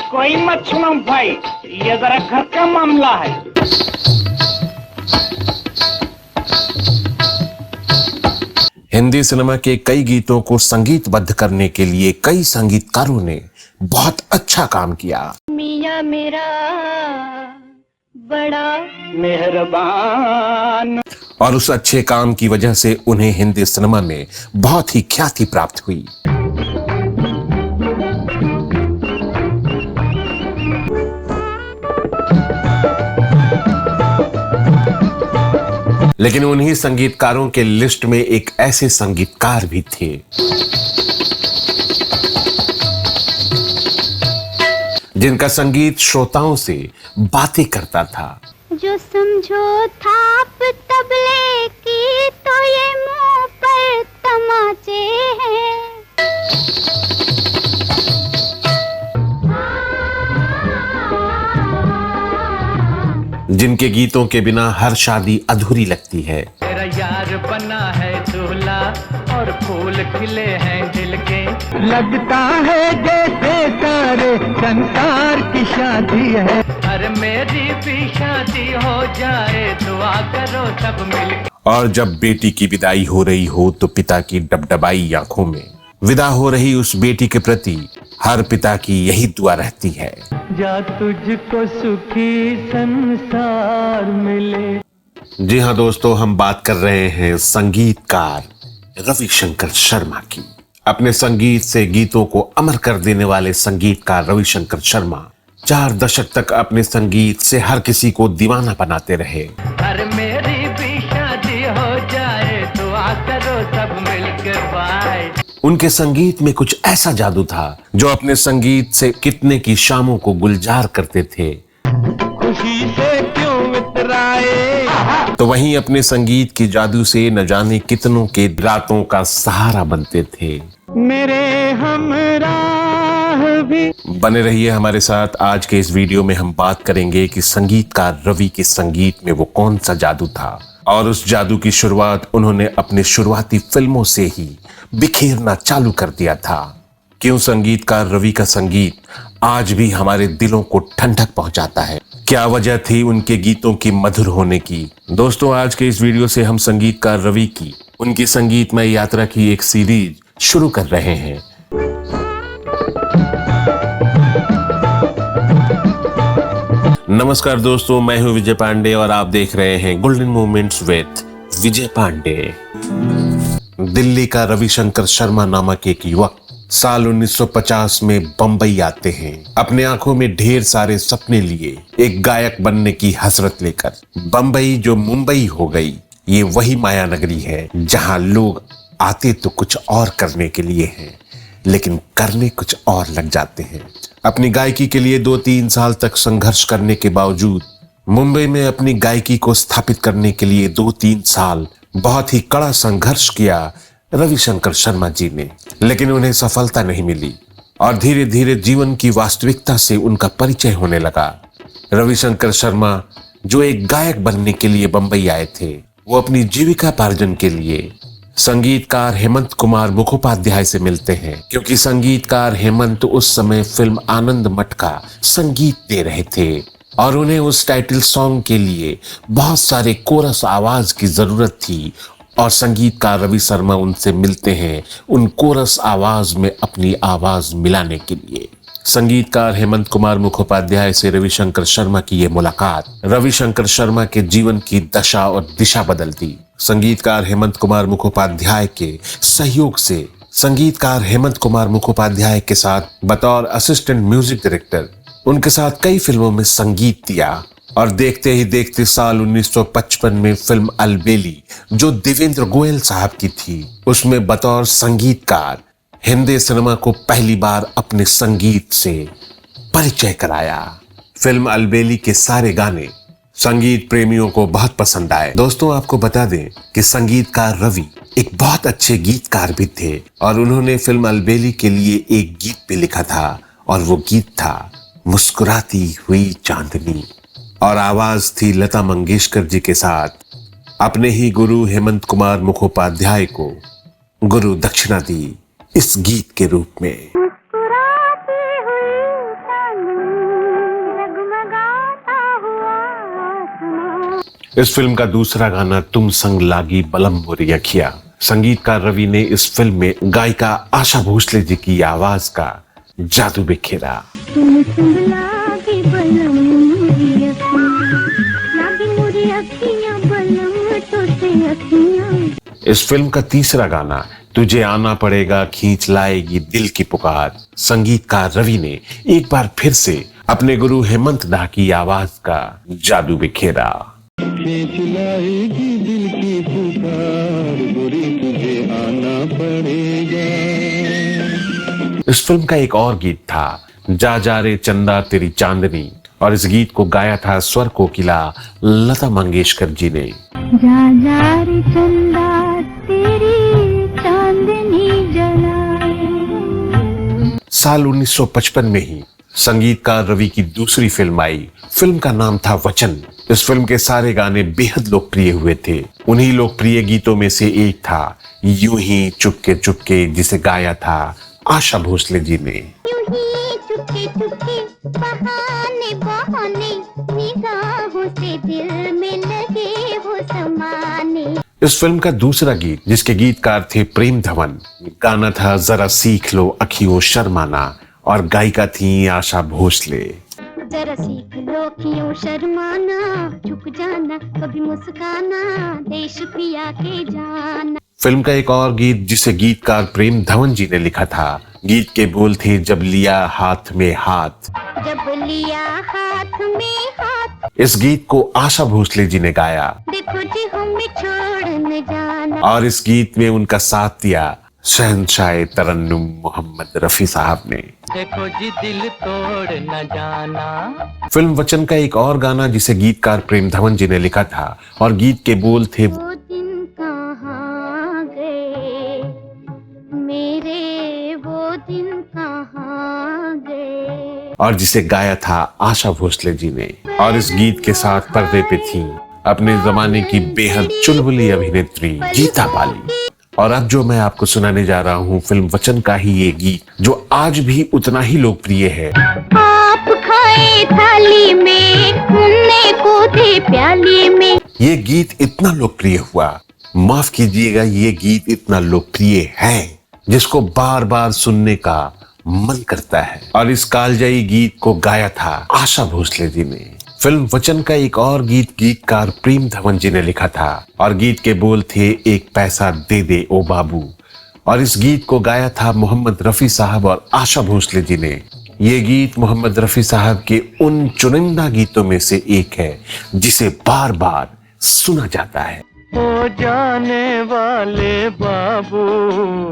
कोई मत सुनो भाई, ये जरा घर का मामला है। हिंदी सिनेमा के कई गीतों को संगीतबद्ध करने के लिए कई संगीतकारों ने बहुत अच्छा काम किया। मियां मेरा बड़ा मेहरबान। और उस अच्छे काम की वजह से उन्हें हिंदी सिनेमा में बहुत ही ख्याति प्राप्त हुई। लेकिन उन्हीं संगीतकारों के लिस्ट में एक ऐसे संगीतकार भी थे जिनका संगीत श्रोताओं से बातें करता था। जो समझो थाप तबले की तो ये मुंह पर तमाचे हैं। जिनके गीतों के बिना हर शादी अधूरी लगती है। तेरा यार बना है दूल्हा और फूल खिले हैं दिल के, लगता है जैसे सारे संसार की शादी है। अरे मेरी भी शादी हो जाए, दुआ करो सब मिलके। और जब बेटी की विदाई हो रही हो तो पिता की डबडबाई आंखों में विदा हो रही उस बेटी के प्रति हर पिता की यही दुआ रहती है। जा तुझको सुखी संसार मिले। जी हाँ दोस्तों, हम बात कर रहे हैं संगीतकार रविशंकर शर्मा की। अपने संगीत से गीतों को अमर कर देने वाले संगीतकार रविशंकर शर्मा 4 दशक तक अपने संगीत से हर किसी को दीवाना बनाते रहे। अरे मेरी भी शादी हो जाए, दुआ करो सब मिलकर बाय। उनके संगीत में कुछ ऐसा जादू था जो अपने संगीत से कितने की शामों को गुलजार करते थे। खुशी से क्यों इतराए। तो वहीं अपने संगीत की जादू से न जाने कितनों के रातों का सहारा बनते थे। मेरे हमराह भी। बने रहिए हमारे साथ। आज के इस वीडियो में हम बात करेंगे कि संगीतकार रवि के संगीत में वो कौन सा जादू था और उस जादू की शुरुआत उन्होंने अपने शुरुआती फिल्मों से ही बिखेरना चालू कर दिया था। क्यों संगीतकार रवि का संगीत आज भी हमारे दिलों को ठंडक पहुंचाता है? क्या वजह थी उनके गीतों की मधुर होने की? दोस्तों, आज के इस वीडियो से हम संगीतकार रवि की उनकी संगीतमय यात्रा की एक सीरीज शुरू कर रहे हैं। नमस्कार दोस्तों, मैं हूं विजय पांडे और आप देख रहे हैं golden moments with Vijay Pandey. Delhi का रविशंकर शर्मा नामक एक युवक साल 1950 में बंबई आते हैं, अपने आंखों में ढेर सारे सपने लिए एक गायक बनने की हसरत लेकर। बंबई जो मुंबई हो गई, ये वही माया नगरी है जहां लोग आते तो कुछ और करने के लिए हैं, लेकिन करने कुछ और लग जाते हैं। अपनी गायकी के लिए 2-3 साल तक संघर्ष करने के बावजूद मुंबई में अपनी गायकी को स्थापित करने के लिए 2-3 साल बहुत ही कड़ा संघर्ष किया रविशंकर शर्मा जी ने, लेकिन उन्हें सफलता नहीं मिली और धीरे धीरे जीवन की वास्तविकता से उनका परिचय होने लगा। रविशंकर शर्मा जो एक गायक बनने के लिए बंबई आए थे, वो अपनी जीविकापार्जन के लिए संगीतकार हेमंत कुमार मुखोपाध्याय से मिलते हैं, क्योंकि संगीतकार हेमंत उस समय फिल्म आनंद मठ का संगीत दे रहे थे और उन्हें उस टाइटल सॉन्ग के लिए बहुत सारे कोरस आवाज की जरूरत थी। और संगीतकार रवि शर्मा उनसे मिलते हैं उन कोरस आवाज में अपनी आवाज मिलाने के लिए। संगीतकार हेमंत कुमार मुखोपाध्याय से रविशंकर शर्मा की ये मुलाकात रविशंकर शर्मा के जीवन की दशा और दिशा बदल दी। संगीतकार हेमंत कुमार मुखोपाध्याय के सहयोग से संगीतकार हेमंत कुमार मुखोपाध्याय के साथ बतौर असिस्टेंट म्यूजिक डायरेक्टर उनके साथ कई फिल्मों में संगीत दिया और देखते ही देखते साल 1955 में फिल्म अलबेली, जो देवेंद्र गोयल साहब की थी, उसमें बतौर संगीतकार हिंदी सिनेमा को पहली बार अपने संगीत से परिचय कराया। फिल्म अलबेली के सारे गाने संगीत प्रेमियों को बहुत पसंद आए। दोस्तों, आपको बता दें कि संगीतकार रवि एक बहुत अच्छे गीतकार भी थे और उन्होंने फिल्म अलबेली के लिए एक गीत भी लिखा था और वो गीत था मुस्कुराती हुई चांदनी, और आवाज थी लता मंगेशकर जी के साथ। अपने ही गुरु हेमंत कुमार मुखोपाध्याय को गुरु दक्षिणा दी इस गीत के रूप में। मुस्कुराती हुई चांदनी इस फिल्म का दूसरा गाना तुम संग लागी बलम मोरी अखिया। संगीतकार रवि ने इस फिल्म में गायिका आशा भोसले जी की आवाज का जादू बिखेरा। तुम संग लागी बलम मोरी अखियां, लागी मोरी अखियां बलम तोते अखियां। इस फिल्म का तीसरा गाना तुझे आना पड़ेगा खींच लाएगी दिल की पुकार। संगीतकार रवि ने एक बार फिर से अपने गुरु हेमंत दा की आवाज का जादू बिखेरा। खींच लाएगी दिल की पुकार, गोरी तुझे आना पड़ेगा। इस फिल्म का एक और गीत था जा जा रे चंदा तेरी चांदनी, और इस गीत को गाया था स्वर कोकिला लता मंगेशकर जी ने। जा जा रे चंदा तेरी चांदनी जलाए। साल 1955 में ही संगीतकार रवि की दूसरी फिल्म आई। फिल्म का नाम था वचन। इस फिल्म के सारे गाने बेहद लोकप्रिय हुए थे। उन्हीं लोकप्रिय गीतों में से एक था यूं ही चुपके, जिसे गाया था आशा भोसले जी ने। यूं ही चुपके चुपके बहाने बहाने निगाहों से दिल में लगे वो समाने। इस फिल्म का दूसरा गीत, जिसके गीतकार थे प्रेम धवन, गाना था जरा सीख लो अखियों शर्माना, और गायिका थी आशा भोसले। जरा सीख लो अखियों शर्माना, झुक जाना कभी मुस्काना, देश पिया के जाना। फिल्म का एक और गीत, जिसे गीतकार प्रेम धवन जी ने लिखा था, गीत के बोल थे जब लिया हाथ में हाथ। जब लिया हाथ में हाथ। इस गीत को आशा भोसले जी ने गाया। देखो जी हमें छोड़ न जाना। और इस गीत में उनका साथ दिया शहंशाह तरन्नुम मोहम्मद रफी साहब ने। देखो जी दिल तोड़ न जाना। फिल्म वचन का एक और गाना, जिसे गीतकार प्रेम धवन जी ने लिखा था, और गीत के बोल थे वो दिन कहाँ गए मेरे, वो दिन कहाँ गए। और जिसे गाया था आशा भोसले जी ने। और इस गीत के साथ पर्दे पे थी अपने जमाने की बेहद चुलबुली अभिनेत्री गीता बाली। और अब जो मैं आपको सुनाने जा रहा हूँ फिल्म वचन का ही ये गीत, जो आज भी उतना ही लोकप्रिय है। आप खाए थाली में, मुन्ने को दे प्याली में। ये गीत इतना लोकप्रिय हुआ, माफ कीजिएगा, ये गीत इतना लोकप्रिय है जिसको बार बार सुनने का मन करता है। और इस कालजयी गीत को गाया था आशा भोसले जी ने। फिल्म वचन का एक और गीत गीतकार प्रेम धवन जी ने लिखा था, और गीत के बोल थे एक पैसा दे दे ओ बाबू। और इस गीत को गाया था मोहम्मद रफी साहब और आशा भोसले जी ने। ये गीत मोहम्मद रफी साहब के उन चुनिंदा गीतों में से एक है जिसे बार बार सुना जाता है। ओ जाने वाले बाबू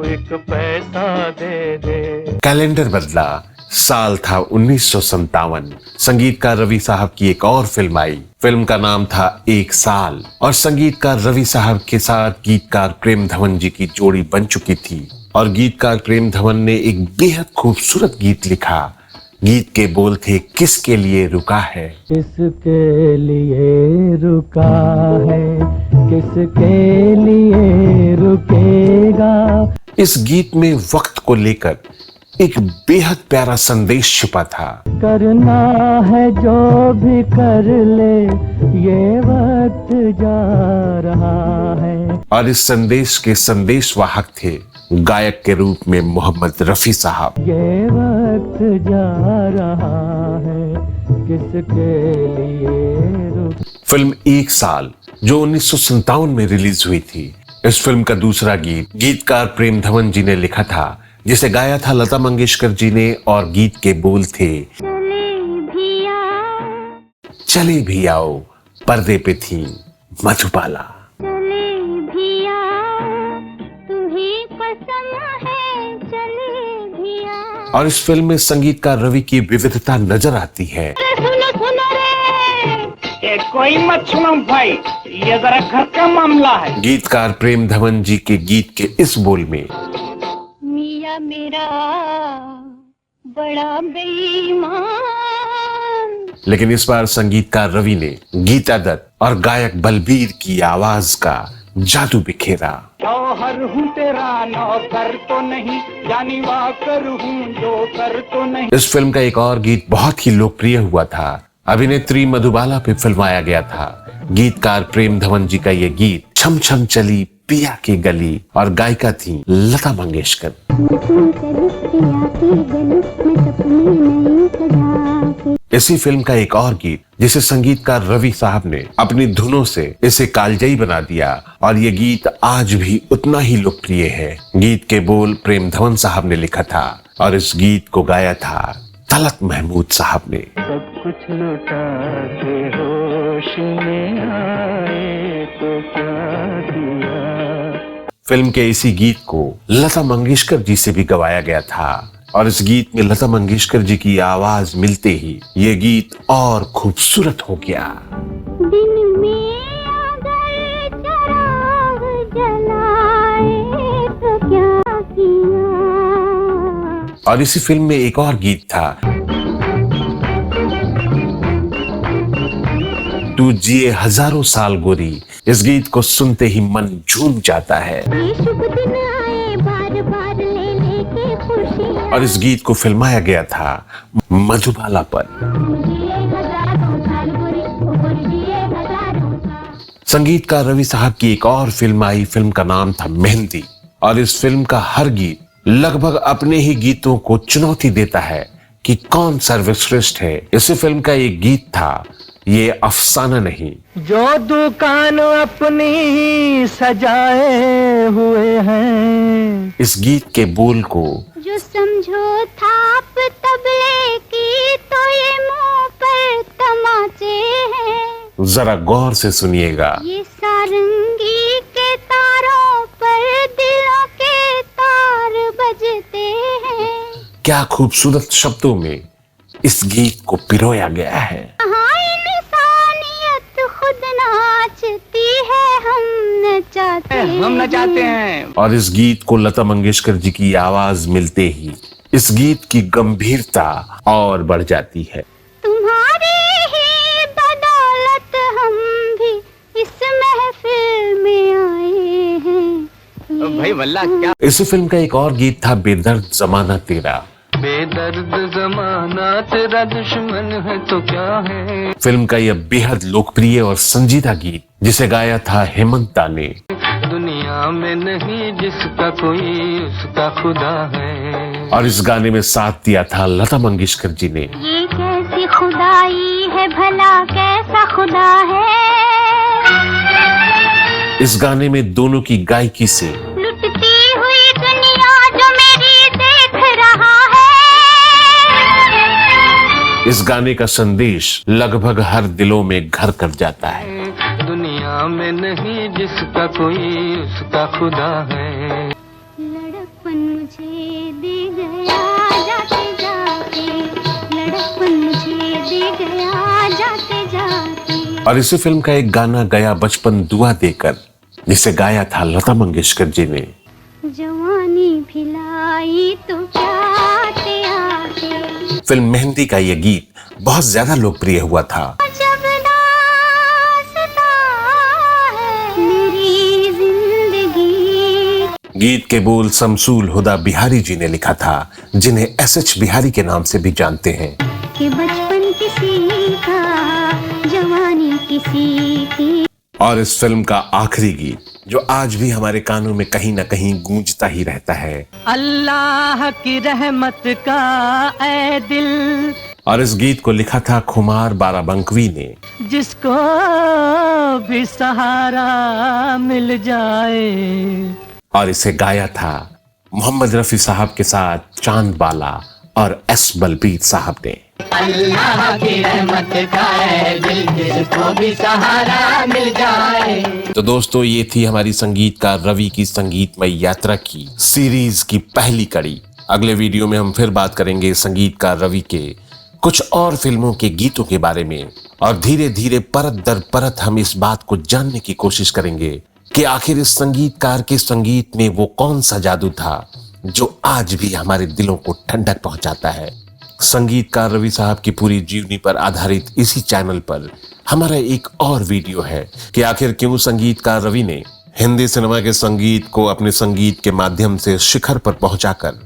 एक पैसा दे दे। कैलेंडर बदला, साल था 1957। संगीतकार रवि साहब की एक और फिल्म आई। फिल्म का नाम था एक साल, और संगीतकार रवि साहब के साथ गीतकार प्रेम धवन जी की जोड़ी बन चुकी थी। और गीतकार प्रेम धवन ने एक बेहद खूबसूरत गीत लिखा। गीत के बोल थे किसके लिए रुका है। किसके लिए रुका है, किसके लिए रुकेगा। इस गीत में वक्त को लेकर एक बेहद प्यारा संदेश छिपा था। करना है जो भी कर ले, ये वक्त जा रहा है। और इस संदेश के संदेश वाहक थे गायक के रूप में मोहम्मद रफी साहब। ये वक्त जा रहा है, किसके लिए। फिल्म एक साल, जो 1957 में रिलीज हुई थी, इस फिल्म का दूसरा गीत गीतकार प्रेम धवन जी ने लिखा था, जिसे गाया था लता मंगेशकर जी ने। और गीत के बोल थे चले भी आओ, पर्दे पे थी मधुबाला। चले भी आओ, तुम्हें पसंद है, चले भी आओ। और इस फिल्म में संगीतकार रवि की विविधता नजर आती है। सुनो सुनो रे, कोई मत सुनो भाई, ये जरा घर का मामला है। गीतकार प्रेम धवन जी के गीत के इस बोल में मिया मेरा बड़ा बेईमान। लेकिन इस बार संगीतकार रवि ने गीता दत्त और गायक बलबीर की आवाज का जादू बिखेरा। जौहर हूँ तेरा नौकर तो नहीं, जानी वाकर हूँ जो कर तो नहीं। इस फिल्म का एक और गीत बहुत ही लोकप्रिय हुआ था। अभिनेत्री मधुबाला पे फिल्माया गया था। गीतकार प्रेम धवन जी का ये गीत छम छम चली पिया की गली और गायिका थी लता मंगेशकर। इसी फिल्म का एक और गीत जिसे संगीतकार रवि साहब ने अपनी धुनों से इसे कालजयी बना दिया और ये गीत आज भी उतना ही लोकप्रिय है। गीत के बोल प्रेम धवन साहब ने लिखा था और इस गीत को गाया था तलत महमूद साहब ने। सब कुछ लुटा के होश में आए तो क्या दिया। फिल्म के इसी गीत को लता मंगेशकर जी से भी गवाया गया था और इस गीत में लता मंगेशकर जी की आवाज मिलते ही ये गीत और खूबसूरत हो गया। दिन में अगर चिराग जलाए तो क्या किया। और इसी फिल्म में एक और गीत था, तू जिए हजारों साल गोरी। इस गीत को सुनते ही मन झूम जाता है। ये शुभ दिन आए बार बार ले लेके खुशियाँ। और इस गीत को फिल्माया गया था मधुबाला पर। संगीतकार रवि साहब की एक और फिल्म आई, फिल्म का नाम था मेहंदी। और इस फिल्म का हर गीत लगभग अपने ही गीतों को चुनौती देता है कि कौन सर्वश्रेष्ठ है। इसी फिल्म का एक गीत था, ये अफसाना नहीं। जो दुकान अपनी ही सजाए हुए हैं। इस गीत के बोल को जो समझो थाप तबले की तो ये मुंह पर तमाचे हैं। जरा गौर से सुनिएगा। ये सारंगी के तारों पर दिलों के तार बजते हैं। क्या खूबसूरत शब्दों में इस गीत को पिरोया गया है। हाँ, इंसानियत खुद नाचती है, हम नचाते हैं। और इस गीत को लता मंगेशकर जी की आवाज मिलते ही इस गीत की गंभीरता और बढ़ जाती है। तुम्हारी ही बदौलत हम भी इस महफिल में आए हैं। भाई वल्ला क्या। इस फिल्म का एक और गीत था, बेदर्द जमाना तेरा। बेदर्द जमाना तेरा दुश्मन है तो क्या है। फिल्म का यह बेहद लोकप्रिय और संजीदा गीत जिसे गाया था हेमंत दा ने। दुनिया में नहीं जिसका कोई उसका खुदा है। और इस गाने में साथ दिया था लता मंगेशकर जी ने। ये कैसी खुदाई है भला, कैसा खुदा है। इस गाने में दोनों की गायकी से लुटती हुई दुनिया जो मेरी देख रहा है। इस गाने का संदेश लगभग हर दिलों में घर कर जाता है। दुनिया में नहीं जिसका कोई उसका खुदा है। लड़कपन मुझे दे गया जाते जाते, लड़कपन मुझे दे गया जाते जाते। और इसी फिल्म का एक गाना गया बचपन दुआ देकर जिसे गाया था लता मंगेशकर जी ने। जवानी भिलाई तो क्या आते आते। फिल्म मेहंदी का यह गीत बहुत ज्यादा लोकप्रिय हुआ था। जब दास्तां है मेरी जिंदगी। गीत के बोल शमसूल हुदा बिहारी जी ने लिखा था, जिन्हें एसएच बिहारी के नाम से भी जानते हैं। कि बचपन किसी का, जवानी किसी की। और इस फिल्म का आखिरी गीत जो आज भी हमारे कानों में कहीं ना कहीं गूंजता ही रहता है, अल्लाह की रहमत का ऐ दिल। और इस गीत को लिखा था खुमार बाराबंकवी ने। जिसको भी सहारा मिल जाए। और इसे गाया था मोहम्मद रफी साहब के साथ चांद बाला और एस बलबीर साहब ने। अल्लाह की रहमत का है दिल, जिसको भी सहारा मिल जाए। तो दोस्तों, ये थी हमारी संगीतकार रवि की संगीतमय यात्रा की सीरीज की पहली कड़ी। अगले वीडियो में हम फिर बात करेंगे संगीतकार रवि के कुछ और फिल्मों के गीतों के बारे में, और धीरे धीरे परत दर परत हम इस बात को जानने की कोशिश करेंगे कि आखिर इस संगीतकार के संगीत में वो कौन सा जादू था जो आज भी हमारे दिलों को ठंडक पहुंचाता है। संगीतकार रवि साहब की पूरी जीवनी पर आधारित इसी चैनल पर हमारा एक और वीडियो है कि आखिर क्यों संगीतकार रवि ने हिंदी सिनेमा के संगीत को अपने संगीत के माध्यम से शिखर पर पहुंचाकर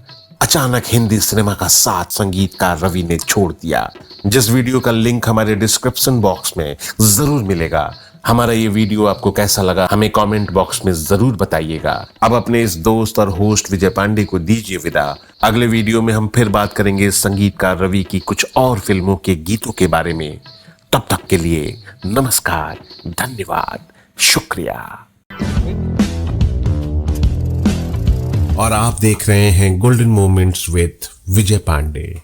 अचानक हिंदी सिनेमा का साथ संगीतकार रवि ने छोड़ दिया, जिस वीडियो का लिंक हमारे डिस्क्रिप्शन बॉक्स में जरूर मिलेगा। हमारा ये वीडियो आपको कैसा लगा हमें कमेंट बॉक्स में जरूर बताइएगा। अब अपने इस दोस्त और होस्ट विजय पांडे को दीजिए विदा। अगले वीडियो में हम फिर बात करेंगे संगीतकार रवि की कुछ और फिल्मों के गीतों के बारे में। तब तक के लिए नमस्कार, धन्यवाद, शुक्रिया। और आप देख रहे हैं golden moments with Vijay Pandey.